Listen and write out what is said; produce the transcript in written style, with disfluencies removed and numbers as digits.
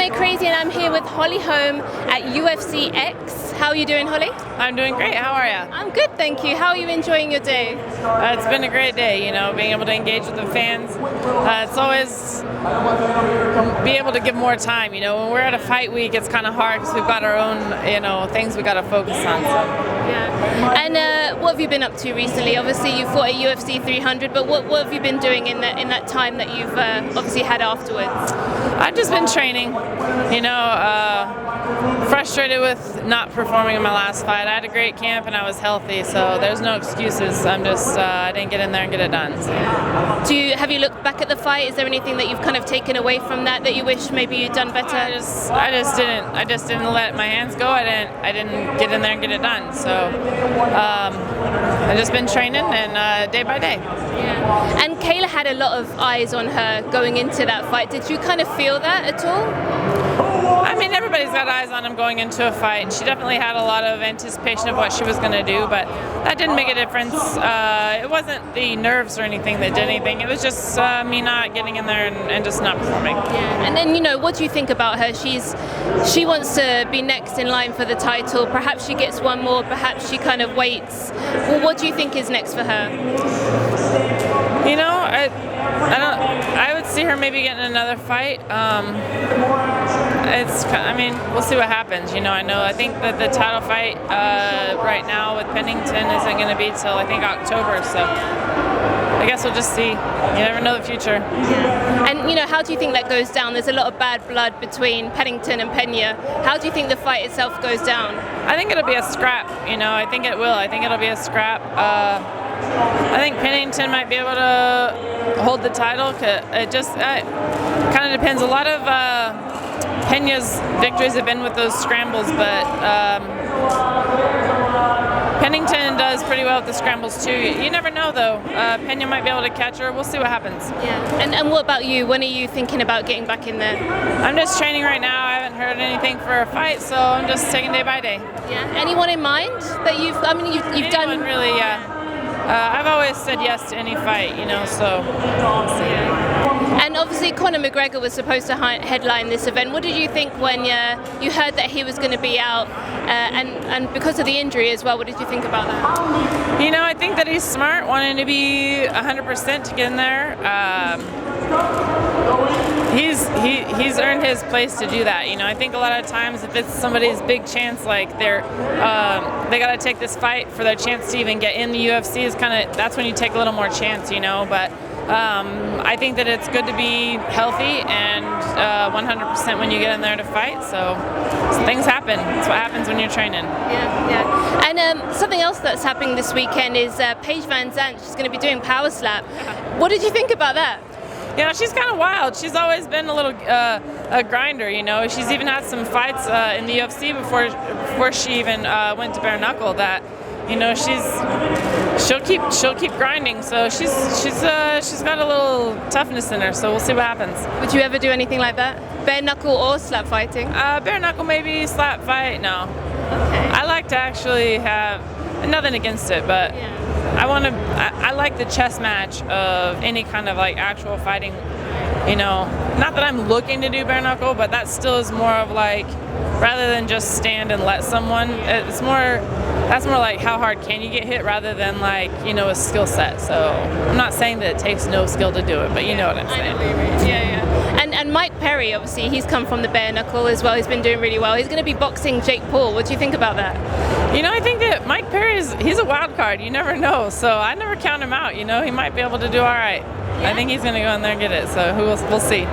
MMA Crazy, and I'm here with Holly Holm at UFC X. How are you doing, Holly? I'm doing great. How are you? I'm good, thank you. How are you enjoying your day? It's been a great day, being able to engage with the fans. It's always be able to give more time. When we're at a fight week, it's kind of hard because we've got our own, things we got to focus on. So. Yeah. And what have you been up to recently? Obviously, you fought at UFC 300, but what have you been doing in that time that you've obviously had afterwards? I've just been training. Frustrated with not performing in my last fight. I had a great camp and I was healthy, so there's no excuses. I'm just I didn't get in there and get it done. So. Have you looked back at the fight? Is there anything that you've kind of taken away from that you wish maybe you'd done better? I just didn't let my hands go. I didn't get in there and get it done. So I've just been training and day by day. Yeah. And Kayla had a lot of eyes on her going into that fight. Did you kind of feel that at all? I mean, everybody's got eyes on him going into a fight, and she definitely had a lot of anticipation of what she was going to do, but that didn't make a difference. It wasn't the nerves or anything that did anything. It was just me not getting in there and just not performing. Yeah. And then, what do you think about her? She wants to be next in line for the title. Perhaps she gets one more, perhaps she kind of waits. Well, what do you think is next for her? I would see her maybe getting another fight. We'll see what happens. I think that the title fight right now with Pennington isn't going to be till I think October. So I guess we'll just see. You never know the future. Yeah. And how do you think that goes down? There's a lot of bad blood between Pennington and Peña. How do you think the fight itself goes down? I think it'll be a scrap. I think it will. I think it'll be a scrap. I think Pennington might be able to hold the title. It just kind of depends. A lot of Peña's victories have been with those scrambles, but Pennington does pretty well with the scrambles too. You never know though. Peña might be able to catch her. We'll see what happens. Yeah. And what about you? When are you thinking about getting back in there? I'm just training right now. I haven't heard anything for a fight, so I'm just taking day by day. Yeah. Anyone in mind that you've done? Really, yeah. I've always said yes to any fight, so we'll see. And obviously Conor McGregor was supposed to headline this event. What did you think when you heard that he was going to be out, and because of the injury as well, what did you think about that? I think that he's smart, wanting to be 100% to get in there. He's earned his place to do that. I think a lot of times if it's somebody's big chance, like they got to take this fight for their chance to even get in the UFC, is that's when you take a little more chance, But I think that it's good to be healthy and 100% when you get in there to fight. So things happen. That's what happens when you're training. Yeah. And something else that's happening this weekend is Paige Van Zandt. She's going to be doing Power Slap. What did you think about that? She's kind of wild. She's always been a little a grinder, She's even had some fights in the UFC before she even went to BareKnuckle that, she'll keep grinding. So she's got a little toughness in her. So we'll see what happens. Would you ever do anything like that? BareKnuckle or slap fighting? BareKnuckle maybe, slap fight, no. Okay. I like to actually have nothing against it, but. Yeah. I like the chess match of any kind of like actual fighting, not that I'm looking to do BareKnuckle, but that still is more of like, rather than just stand and let someone, that's more like how hard can you get hit rather than like, a skill set. So I'm not saying that it takes no skill to do it, but you know what I'm saying. Yeah. And Mike Perry, obviously, he's come from the BareKnuckle as well. He's been doing really well. He's going to be boxing Jake Paul. What do you think about that? I think that Mike Perry he's a wild card. You never know. So I never count him out. He might be able to do all right. Yeah. I think he's going to go in there and get it. So we'll see.